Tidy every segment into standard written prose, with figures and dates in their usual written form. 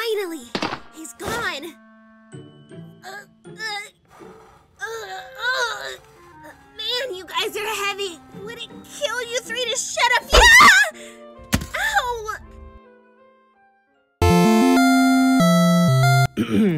Finally! He's gone! Man, you guys are heavy! Would it kill you three to shut up? Yeah! Ow!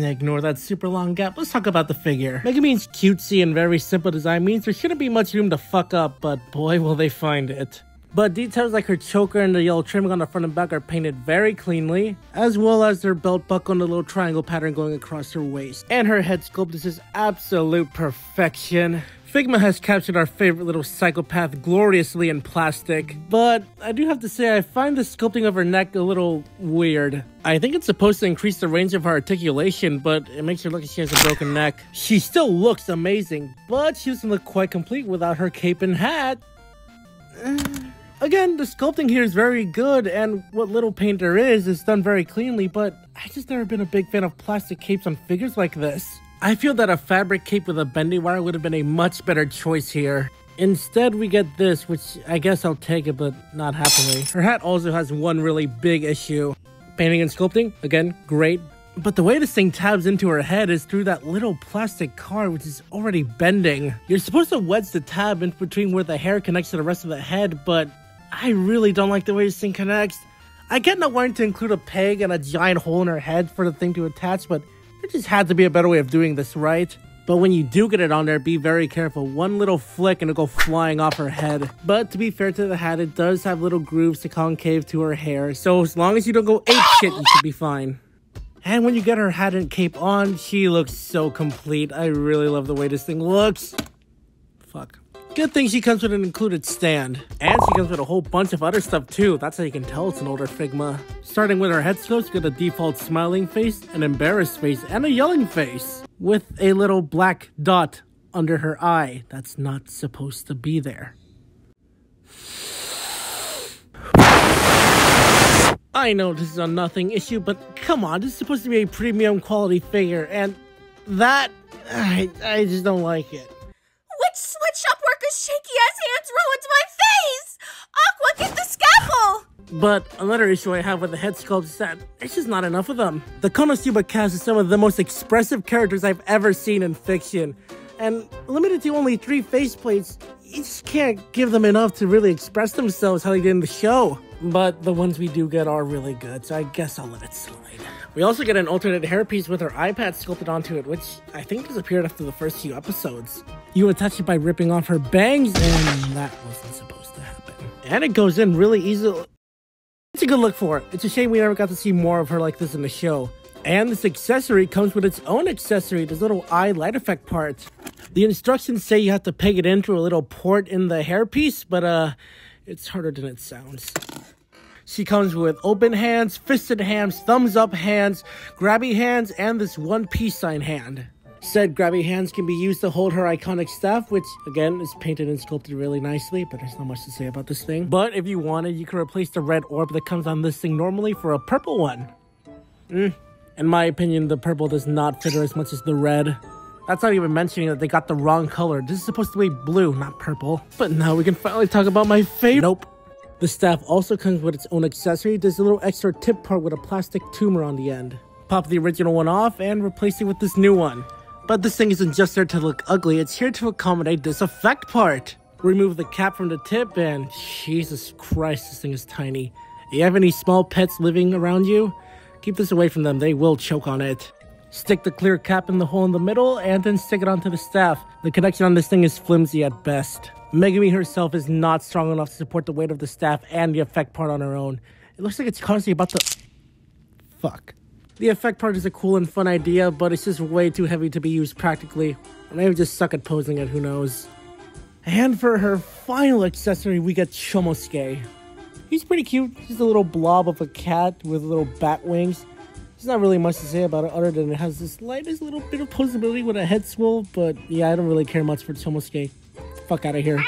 Ignore that super long gap. Let's talk about the figure. Megumin's cutesy and very simple design means there shouldn't be much room to fuck up, but boy will they find it. But details like her choker and the yellow trimming on the front and back are painted very cleanly, as well as her belt buckle and the little triangle pattern going across her waist. And her head sculpt is just absolute perfection. Figma has captured our favorite little psychopath gloriously in plastic, but I do have to say I find the sculpting of her neck a little weird. I think it's supposed to increase the range of her articulation, but it makes her look like she has a broken neck. She still looks amazing, but she doesn't look quite complete without her cape and hat. Again, the sculpting here is very good, and what little paint there is done very cleanly, but I just never been a big fan of plastic capes on figures like this. I feel that a fabric cape with a bendy wire would have been a much better choice here. Instead, we get this, which I guess I'll take it, but not happily. Her hat also has one really big issue. Painting and sculpting, again, great. But the way this thing tabs into her head is through that little plastic card, which is already bending. You're supposed to wedge the tab in between where the hair connects to the rest of the head, but I really don't like the way this thing connects. I get not wanting to include a peg and a giant hole in her head for the thing to attach, but there just had to be a better way of doing this, right? But when you do get it on there, be very careful. One little flick and it'll go flying off her head. But to be fair to the hat, it does have little grooves to concave to her hair, so as long as you don't go apeshit, you should be fine. And when you get her hat and cape on, she looks so complete. I really love the way this thing looks. Fuck. Good thing she comes with an included stand. And she comes with a whole bunch of other stuff too. That's how you can tell it's an older Figma. Starting with her head sculpt, you get a default smiling face, an embarrassed face, and a yelling face. With a little black dot under her eye that's not supposed to be there. I know this is a nothing issue, but come on, this is supposed to be a premium quality figure, and that, I just don't like it. Which sweatshop worker's shaky-ass hands ruined my face? Aqua, get the scalpel! But another issue I have with the head sculpt is that there's just not enough of them. The Konosuba cast is some of the most expressive characters I've ever seen in fiction, and limited to only 3 faceplates, you just can't give them enough to really express themselves how they did in the show. But the ones we do get are really good, so I guess I'll let it slide. We also get an alternate hairpiece with her iPad sculpted onto it, which I think disappeared after the first few episodes. You attach it by ripping off her bangs, and that wasn't supposed to happen. And it goes in really easily. It's a good look for it. It's a shame we never got to see more of her like this in the show. And this accessory comes with its own accessory, this little eye light effect part. The instructions say you have to peg it in through a little port in the hairpiece, but it's harder than it sounds. She comes with open hands, fisted hands, thumbs up hands, grabby hands, and this one peace sign hand. Said grabby hands can be used to hold her iconic staff, which again is painted and sculpted really nicely, but there's not much to say about this thing. But if you wanted, you can replace the red orb that comes on this thing normally for a purple one. In my opinion, the purple does not fit her as much as the red. That's not even mentioning that they got the wrong color. This is supposed to be blue, not purple. But now we can finally talk about my favorite. Nope. The staff also comes with its own accessory. There's a little extra tip part with a plastic tumor on the end. Pop the original one off and replace it with this new one. But this thing isn't just there to look ugly, it's here to accommodate this effect part. Remove the cap from the tip and Jesus Christ, this thing is tiny. You have any small pets living around you? Keep this away from them, they will choke on it. Stick the clear cap in the hole in the middle and then stick it onto the staff. The connection on this thing is flimsy at best. Megumin herself is not strong enough to support the weight of the staff and the effect part on her own. It looks like it's constantly about to... Fuck. The effect part is a cool and fun idea, but it's just way too heavy to be used practically. Or maybe just suck at posing it, who knows. And for her final accessory, we get Chomosuke. He's pretty cute. He's a little blob of a cat with little bat wings. There's not really much to say about it other than it has this slightest little bit of posability with a head swirl, but yeah, I don't really care much for Chomosuke. Fuck out of here.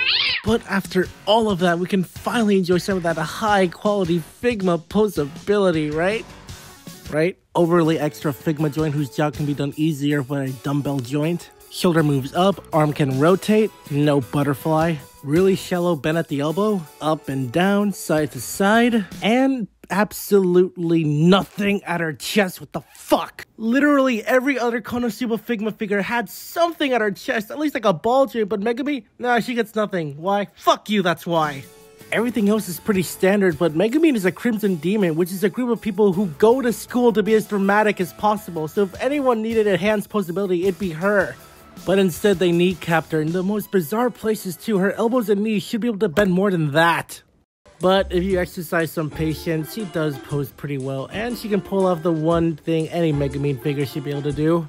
But after all of that, we can finally enjoy some of that high quality Figma posability, right? Right? Overly extra Figma joint whose job can be done easier with a dumbbell joint. Shoulder moves up, arm can rotate, no butterfly. Really shallow bend at the elbow, up and down, side to side. And absolutely nothing at her chest. What the fuck? Literally every other Konosuba Figma figure had something at her chest, at least like a ball joint, but Megumin, nah, she gets nothing. Why? Fuck you, that's why. Everything else is pretty standard, but Megumin is a Crimson Demon, which is a group of people who go to school to be as dramatic as possible, so if anyone needed a enhanced posability, it'd be her. But instead they kneecapped her in the most bizarre places too. Her elbows and knees should be able to bend more than that. But if you exercise some patience, she does pose pretty well, and she can pull off the one thing any Megumin figure should be able to do.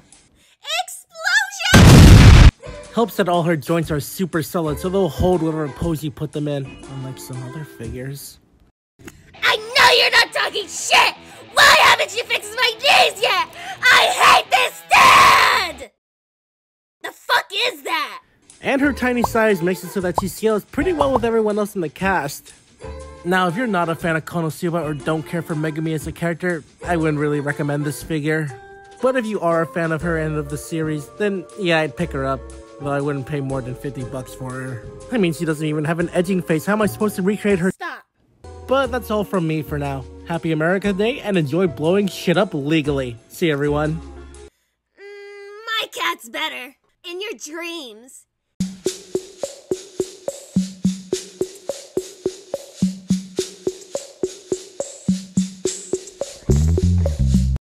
Helps that all her joints are super solid, so they'll hold whatever pose you put them in, unlike some other figures. I know you're not talking shit! Why haven't you fixed my knees yet? I hate this stand! The fuck is that? And her tiny size makes it so that she scales pretty well with everyone else in the cast. Now, if you're not a fan of Konosuba or don't care for Megumin as a character, I wouldn't really recommend this figure. But if you are a fan of her and of the series, then yeah, I'd pick her up. Though I wouldn't pay more than $50 for her. I mean, she doesn't even have an edging face. How am I supposed to recreate her? Stop. But that's all from me for now. Happy America Day and enjoy blowing shit up legally. See you, everyone. My cat's better. In your dreams.